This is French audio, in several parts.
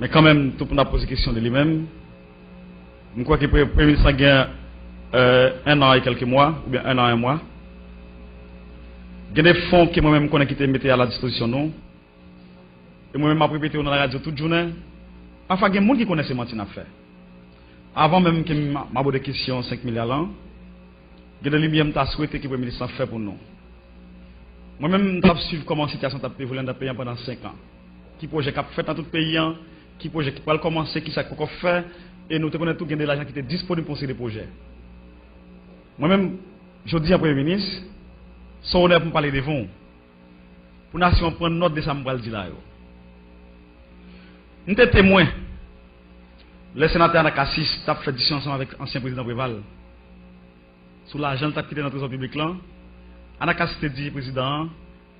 Mais quand même, tout le monde a posé question de lui-même. Je crois que le Premier ministre a gagné 1 an et quelques mois, ou bien 1 an et 1 mois. Il y a des fonds que moi-même connais qui étaient mis à la disposition nous. Et moi-même, je répété dans la radio toute journée. Parfois, il y a des gens qui connaissent ce matin à faire. Avant même que je m'aborde des questions 5 milliards l'an, il y a des lumières que je souhaité que le Premier ministre fait pour nous. Moi-même, je suivre comment la situation a évolué dans le pays pendant 5 ans. Qui projet qui a fait dans tout le pays, qui projet qui peut commencer, qui ça qu'on fait, et nous connaissons tout de l'argent qui était disponible pour ces projets. Moi-même, je dis à Premier ministre, c'est honneur pour parler de vous. Pour la nation prendre note de ça, je vais dire là. Nous sommes témoins. Le sénateur Anakassis a fait discussion ensemble avec l'ancien président Préval. Sous l'argent qui a quitté dans le trésor public là. Anakassis a dit, président,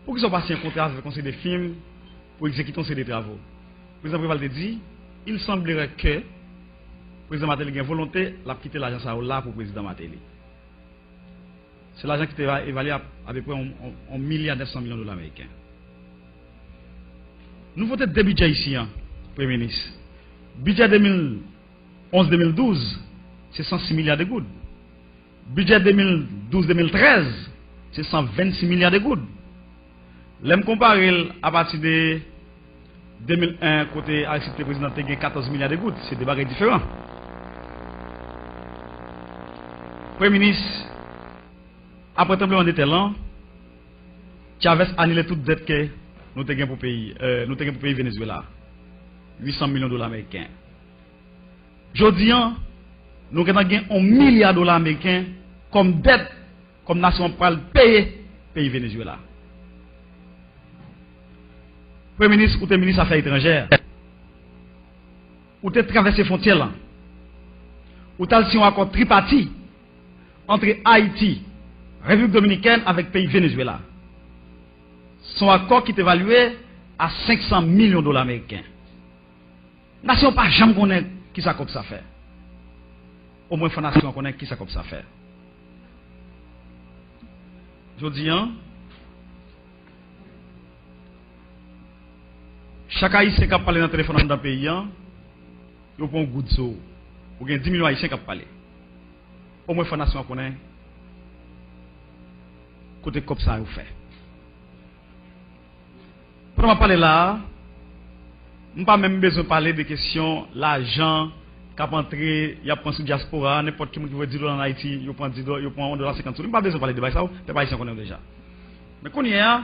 pour qu'ils soient passés un contrat avec le conseil des films, pour exécuter des travaux. Le président Préval a dit, il semblerait que le président Matéli ait volonté de quitter l'agence là pour le président Matéli. C'est l'argent qui était évalué à peu près 1,9 milliard $900 américains. Nous votons deux budgets ici, Premier ministre. Budget 2011-2012, c'est 106 milliards de gouttes. Budget 2012-2013, c'est 126 milliards de gouttes. L'aime comparer à partir de 2001, côté Aristide le président, il y a 14 milliards de gouttes. C'est des bagages différents. Premier ministre, après tremblement de terre, Chavez a annulé toute dette que nous avons pour le pays Venezuela. 800 millions de dollars américains. Aujourd'hui, nous avons gagné $1 milliard américains comme dette, comme nation pour payer le pays Venezuela. Premier ministre ou ministre des Affaires étrangères, ou tu traversé les frontières, ou tu as un accord tripartite entre Haïti, République dominicaine avec le pays Venezuela. Son accord qui est évalué à $500 millions américains. Nation pas jamais connaît qui ça comme ça fait. Au moins, la nation connaît qui ça comme ça fait. Je dis, chaque haïtien qui a parlé dans le téléphone dans le pays, il prend un goût de saut. Ou bien 10 millions haïtiens qui ont parlé. Au moins, la nation connaît côté comme ça vous fait. Pour moi parler là, je n'ai pas même besoin de parler des questions, l'argent qui a entré, il y a pensé diaspora, n'importe qui veut $10 en Haïti, il prend $10, il prend $1,50. Je n'ai pas besoin de parler de ça, les Haïtiens connaissent déjà. Mais quand il y a,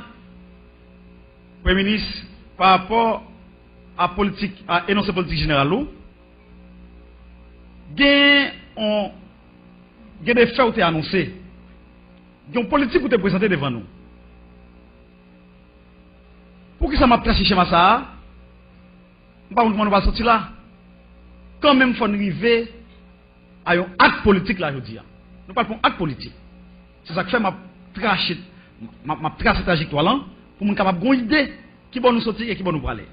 Premier ministre, par rapport à politique, à énoncer politique générale, il y a des faits qui ont été annoncés. Il y a une politique qui ont été présentée devant nous. Pour qui ça m'a placé chez moi ça? Je ne sais pas où on va sortir là. Quand même, il faut arriver à un acte politique là, je dis. Nous parlons d'un acte politique. C'est ça que fait ma trace trajectoire là, pour nous capable d'avoir une idée qui va nous sortir et qui va nous parler.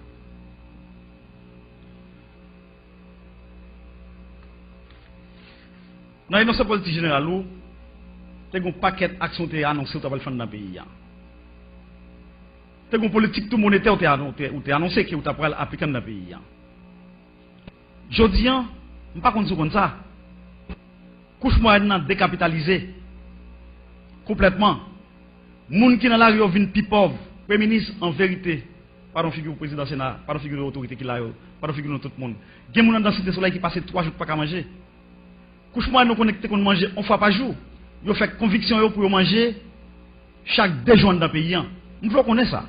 Dans l'énoncé politique générale, il y a un paquet d'actions qui sont annoncées dans le pays. C'est une politique tout monétaire ou t'es annoncé que tu as appliqué dans le pays. Je dis, je ne sais pas comme ça. Couche moyenne décapitalisé complètement. Les gens qui sont dans la rue viennent plus pauvres. Premier ministre, en vérité, pas de figure président Sénat, pas de figure d'autorité qui l'a, pas de figure de tout le monde. Il y a des gens dans la cité soleil qui passent 3 jours pour pas manger. Couche moyenne nous connecté qu'on mange une fois par jour. Ils fait conviction pour manger chaque 2 jours dans le pays. Nous voulons connaître ça.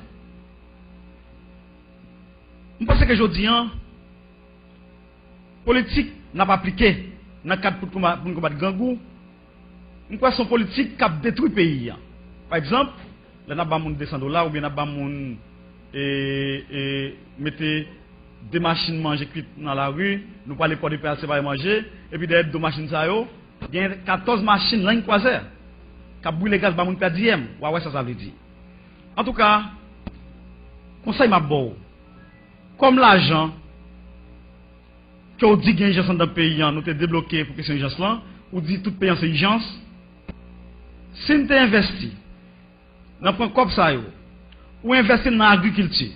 Je pense que aujourd'hui, la politique n'a pas appliqué dans le cadre pour combattre gangou. Je pense que c'est une politique qui a détruit le pays. Par exemple, là, nous avons $200 ou bien nous avons mettez des machines manger cuites dans la rue, nous parlons pas de PLC pour manger, et puis derrière 2 machines, il y a 14 machines là, croisées, qui ont brûlé le gaz, pour per diem. Ouais, ça veut dire. En tout cas, conseil m'a beau. Comme l'argent que vous dites qu'il y a une urgence dans le pays, nous avons débloqué pour que c'est une urgence là, ou dit tout pays c'est une urgence. Si nous avons investi dans un comme ça, ou investi dans l'agriculture,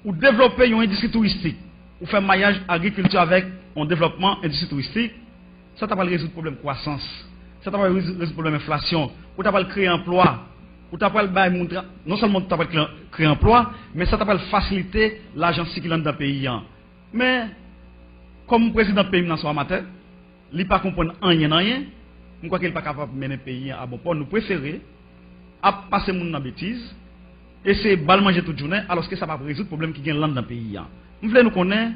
ou développer une industrie touristique, ou faire maillage agriculture avec un développement industrie touristique, ça t'a pas résoudre le problème croissance, ça t'a pas résoudre le problème inflation, ou t'as pas créer emploi, ou t'as pas non seulement t'as pas créer emploi, mais ça t'a pas faciliter l'argent circulant dans le pays. Mais comme le président du pays dans son amateur, il ne comprend pas rien, je crois qu'il n'est pas capable de mener le pays à bon port. Nous préférons passer mon dans bêtise et c'est bal manger toute journée alors que ça va résoudre le problème qui gagne dans le pays. Nous voulons nous connaître,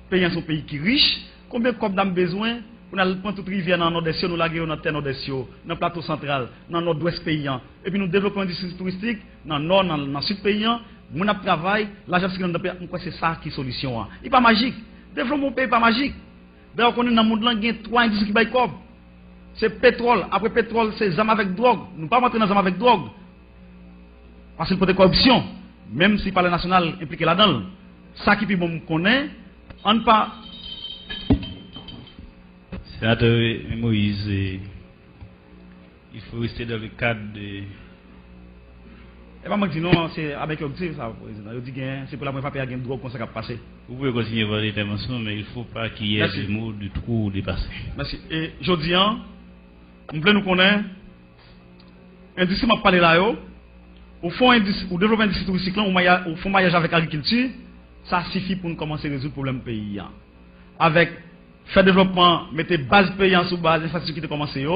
le pays est un pays qui est riche, combien de nous avons besoin pour nous prendre toute rivière dans le nord-est, nous laguer dans le terre nord-est, dans le plateau central, dans le nord-ouest paysan, et puis nous développons une industrie touristique dans le nord, dans le sud paysan, nous avons travail, l'argent qui est dans le pays, c'est ça qui est la solution. Il n'est pas magique, développement pays n'est pas magique. D'ailleurs, on est dans le monde, il y a 3 industries qui baillent comme. C'est pétrole, après pétrole, c'est zam avec drogue. Nous ne pouvons pas rentrer dans zam avec drogue. Parce qu'il faut des corruption, même si le palais national impliqué là-dedans. Ça qui est bon connaît, on ne pas. Sénateur Moïse, il faut rester dans le cadre de. Et pas moi qui dis non, c'est avec l'objectif, ça, président. Je dis que c'est pour la première fois qu'il y a une drogue comme ça qui a passé. Vous pouvez continuer votre intervention, mais il ne faut pas qu'il y ait des mots du trop dépassés. Merci. Et je dis, nous voulons nous connaître, l'industrie m'a parlé là, au fond, au développement industrie touristique, au fond, maillage avec l'agriculture, ça suffit pour nous commencer à résoudre le problème du pays. Avec faire développement, mettre base paysan sous base, infrastructure qui a commencé,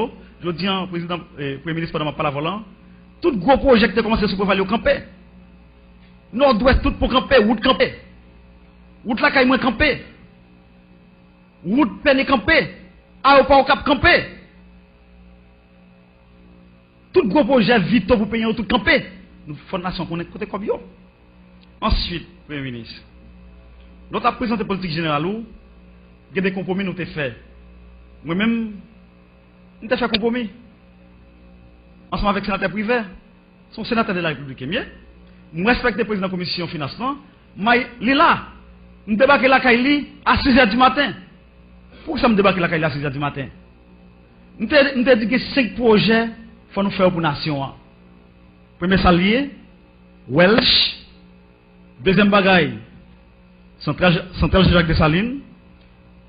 je dis, président, premier ministre, pendant ma parole volant, tout gros projet qui a commencé sur le camper. Nord-ouest, tout pour camper, route camper. Route la caille moins camper. Route peine camper. Aéroport au cap camper. Tout gros projet vite pour payer tout camper. Nous fondation qu'on est côté comme yo. Ensuite, Premier ministre, nous avons présenté politique générale où il y a des compromis nous avons fait. Moi-même, nous avons fait compromis. Ensemble avec le sénateur privé, son sénateur de la République est mieux. Je respecte le président de la commission financement. Mais il est là. Je débarque la Kaili à 6h du matin. Pourquoi ça me débarque la Kaili à 6h du matin? Je te dis que 5 projets il faut nous faire pour la nation. Premier salier, Welsh. Deuxième bagaille, Centrale Jacques Dessalines.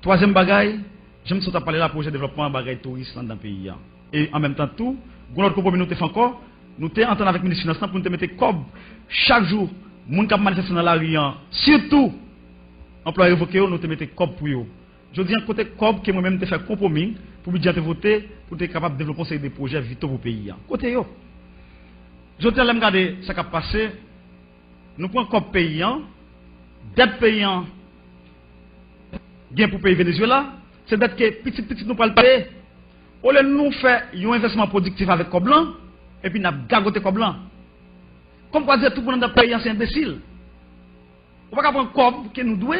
Troisième bagaille, je me suis parlé de la projet de développement bagaille touriste dans le pays. Et en même temps, tout, notre compromis nous fait encore, nous sommes en train avec le ministre des Finances pour nous mettre cob chaque jour, les gens qui manifestent dans la rue, surtout, employés évoqués, nous te mettons cob pour eux. Je dis un côté cob que moi-même te fait compromis pour budget de voter, pour être capable de développer des projets vitaux pour le pays. Côté yo. Je dis à regarder ce qui a passé, nous prenons cob paysan, dette paysan, gain pour payer Venezuela, c'est dette que petit nous pas le payer. Au lieu de nous faire un investissement productif avec cob blanc, et puis nous avons gagoté cob blanc. Comme quoi dire tout le monde dans le pays, c'est imbécile. On ne va pas prendre cob que nous devons.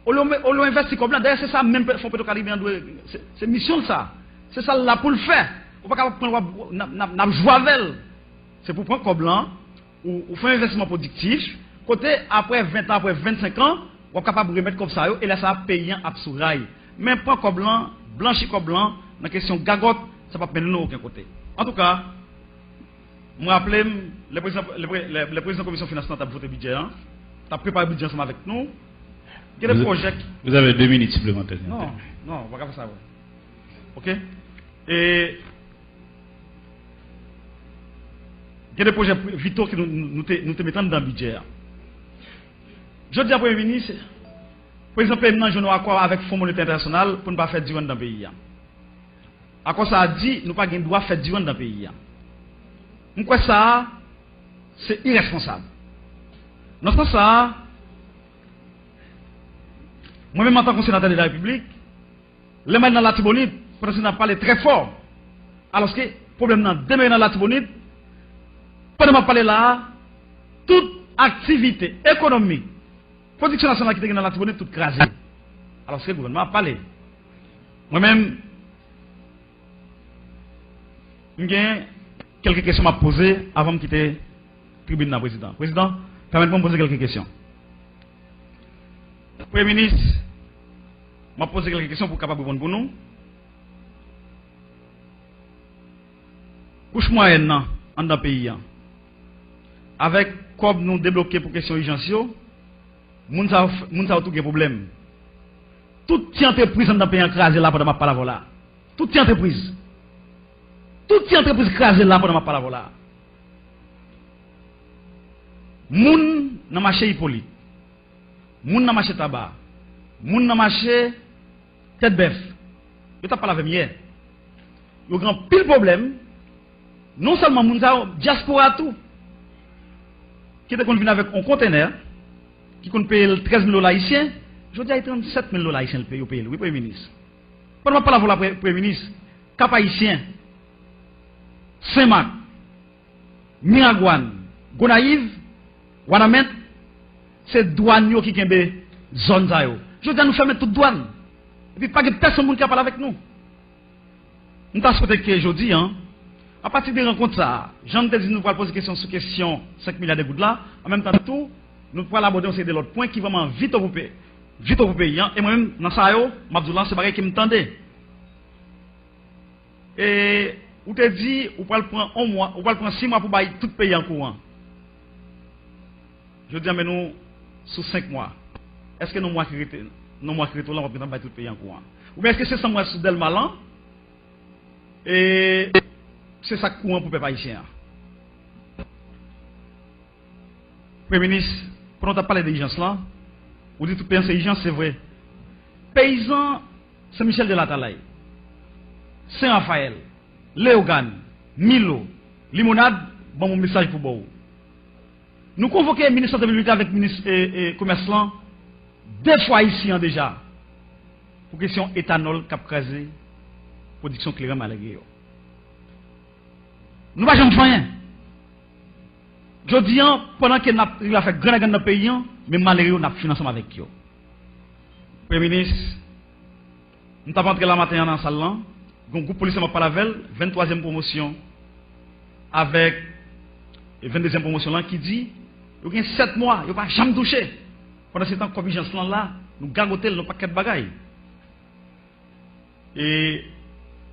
On l'a investi comme là. D'ailleurs, c'est ça même Fonds Petro-Caribéen doit. C'est mission ça. C'est ça là pour le faire. On ne va pas prendre jouer avec. C'est pour prendre comme là, ou faire un investissement productif. Côté, après 20 ans, après 25 ans, on est capable de remettre comme ça, et là, ça va payer un absourail. Mais prendre comme blanc, blanchir comme blanc, dans la question gagote, ça ne va pas mener nous aucun côté. En tout cas, je me rappelle, le président de la commission financière a voté le budget, a préparé le budget ensemble avec nous. Il y a des projets. Vous avez 2 minutes supplémentaires. Non, on va pas faire ça. Ouais. Ok? Et il y a des projets vitaux que nous te mettons dans le budget. Je dis à Premier ministre, par exemple, nous avons un accord avec le Fonds monétaire international pour ne pas faire du dans le pays. À quoi ça a dit, nous n'avons pas le droit de faire du dans le pays. Pourquoi ça, c'est irresponsable. Dans ce sens, ça, moi-même en tant que sénateur de la République, les mains dans la Tibonite, le président a parlé très fort. Alors que le problème dans deux mains dans la Tibonite, pendant que je parle là, toute activité économique, production nationale qui est dans la Tibonite, toute crasée. Alors que le gouvernement a parlé. Moi-même, j'ai quelques questions à poser avant de quitter la tribune de la président. Président, permettez-moi de poser quelques questions. Premier ministre, m'a posé quelques questions pour capable répondre pour nous. Couche moyenne dans le pays, avec quoi nous débloquer pour question urgence, moun sa tout gen problème. Toute entreprise dans le pays écrasé là pendant ma parole là. Toute entreprise écrasée là pendant ma parole là. Moun dans marché Hippolyte. Moun dans marché tabac. Moun dans marché tête bœuf. Je t'ai parlé avec hier. Il y a grand pile problème. Non seulement moun sa diaspora tout. Qui était venu avec un conteneur qui compte payer 13 000 $ haïtiens. Je dis à 37 000 $ haïtiens le pays au pays. Oui, Premier ministre. Pendant que je parle avec le Premier ministre, Cap Haïtien, Saint-Marc, Miragouane, Gonaïve, Wanamet, c'est douane qui ont zone ça. Je dis à nous fermer toute douane. Et puis pas de personne qui parle avec nous. Nous avons souhaité que je dis, à partir des rencontres, Jean te dit nous allons poser question sur question 5 milliards de gouttes là. En même temps, tout, nous pourrons aborder aussi de l'autre point qui vraiment vite au pays. Vite au pays. Et moi-même, dans ça, Mabdoulan, c'est pareil qui me tendait. Et, ou te dit, ou pas le prendre 1 mois, ou pas le prendre 6 mois pour bailler tout pays en courant. Je dis, mais nous, sous 5 mois, est-ce que nous mois qui là, on va prendre tout le pays en courant? Ou bien est-ce que c'est 100 mois sous Delmalan? Et c'est ça courant pour les peuple haïtien. Premier ministre, pendant que tu parles d'urgence là, vous dites tout pays c'est urgence, c'est vrai. Paysan, c'est Michel de la Talaye, Saint-Raphaël, Léogane, Milo, Limonade, bon mon message pour vous. Nous convoquons le ministre de l'Unité avec le ministre et commerce là, 2 fois ici déjà, pour question éthanol cap crasé, production claire malgré. Nous ne pouvons jamais faire rien. Je dis, pendant qu'il a fait grand dans le pays, mais malgré nous avons financé avec eux. Premier ministre, nous avons entré la matin dans la salle, un groupe policier m'a parlé avec 23e promotion, avec 22e promotion là, qui dit, il y a 7 mois, il n'y a pas jamais touché. Pendant ce temps, comme vigilance là, nous gargotons nos paquets de bagailles. Et,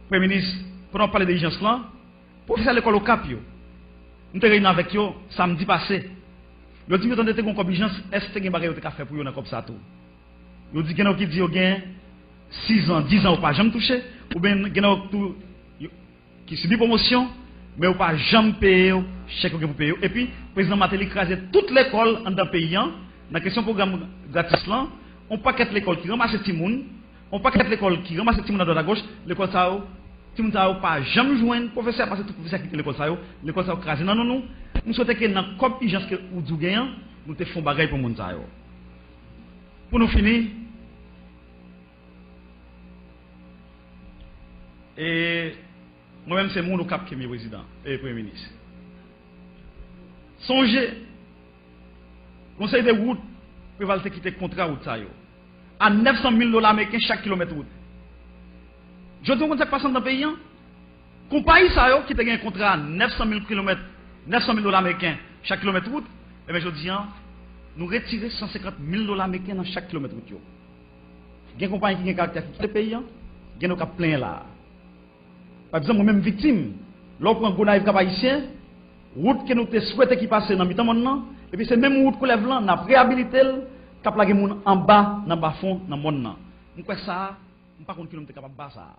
Premier ministre, pendant qu'on parle de vigilance là, professeur de l'école au Cap, nous sommes réunis avec eux samedi passé. Ils ont dit que nous avons une vigilance, est-ce que vous avez fait pour eux comme ça tout? Ils ont dit que vous avez 6 ans, 10 ans, vous pas jamais touché, ou bien vous qui subit promotion, mais vous pas jamais payé, chèque que vous payez. Et puis, le président Matéli crasé toute l'école dans le pays, dans la question programme gratis là, on paquet l'école qui ramasse les gens, on paquet l'école qui ramasse les gens dans la gauche, l'école ça, si nous n'avons pas jamais joindre professeur parce que tout professeur qui l'école ça crasé. Non, nous souhaitons que dans la COP urgence que nous gagnons, nous te faisons bagaille pour moun ça. Pour nous finir, et moi-même c'est mon cap qui est le président et le Premier ministre. Songez, conseil de route, prévaler quitter contrat route ça à 900 000 $ américains chaque kilomètre route. Je dis qu'on ça passe dans le pays. Compagnie ça qui a un contrat à 900 000 km, 900 000 $ américains chaque kilomètre route, et bien je dis nous retirer 150 000 $ américains dans chaque kilomètre route. Il y a une compagnie qui a un caractère qui quitte le pays, il y a un plein là. Par exemple, moi-même victime, lorsqu'on prend Gonaïve Cap Haïtien, route que nous souhaitons qui passe dans le temps maintenant, et puis c'est même route qu'on lève là, on a réhabilité, cap la en bas, dans le bas fond, dans le monde. Nous quoi ça, on pas compte que nous sommes capables de faire ça.